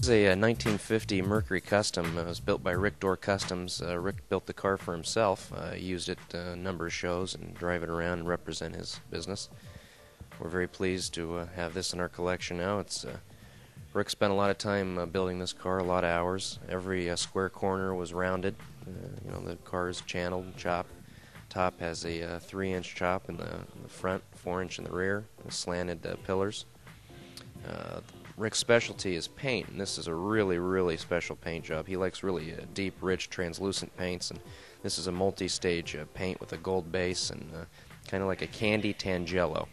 This is a 1950 Mercury Custom. It was built by Rick Door Customs. Rick built the car for himself. Used it a number of shows and drive it around and represent his business. We're very pleased to have this in our collection now. Rick spent a lot of time building this car, a lot of hours. Every square corner was rounded. The car is channeled, chopped. Top has a 3-inch chop in the front, 4-inch in the rear, slanted pillars. Rick's specialty is paint, and this is a really, really special paint job. He likes really deep, rich, translucent paints, and this is a multi-stage paint with a gold base and kind of like a candy tangelo.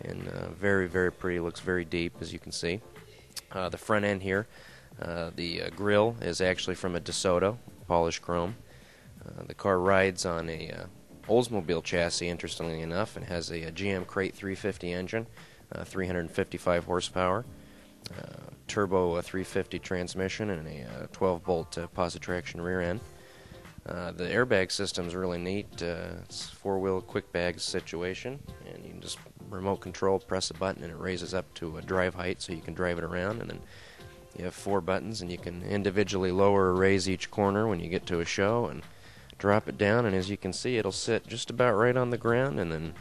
And very, very pretty. Looks very deep, as you can see. The front end here, the grill is actually from a DeSoto, polished chrome. The car rides on a Oldsmobile chassis, interestingly enough, and has a GM Crate 350 engine, 355 horsepower. Turbo 350 transmission and a 12-bolt positive traction rear end. The airbag system is really neat. It's a 4-wheel quick bag situation, and you can just remote control, press a button, and it raises up to a drive height so you can drive it around. And then you have 4 buttons, and you can individually lower or raise each corner when you get to a show and drop it down. And as you can see, it'll sit just about right on the ground and then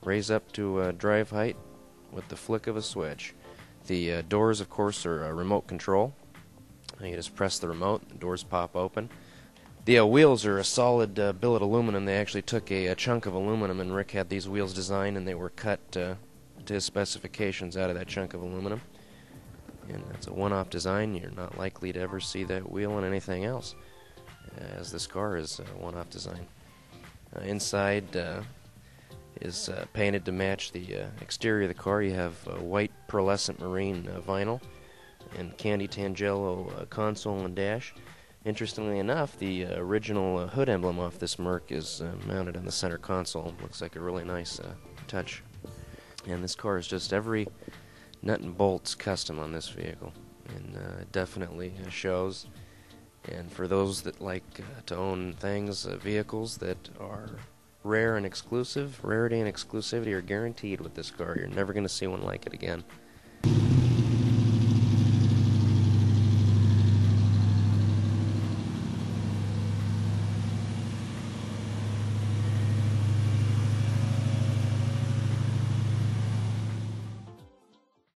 raise up to drive height with the flick of a switch. The doors, of course, are remote control. You just press the remote, the doors pop open. The wheels are a solid billet aluminum. They actually took a chunk of aluminum, and Rick had these wheels designed, and they were cut to his specifications out of that chunk of aluminum. And that's a one-off design. You're not likely to ever see that wheel on anything else, as this car is a one-off design. Inside is painted to match the exterior of the car. You have white pearlescent marine vinyl and candy tangelo console and dash. Interestingly enough, the original hood emblem off this Merc is mounted on the center console. Looks like a really nice touch. And this car is just every nut and bolt's custom on this vehicle, and it definitely shows. And for those that like to own things, vehicles that are rare and exclusive, rarity and exclusivity are guaranteed with this car. You're never going to see one like it again.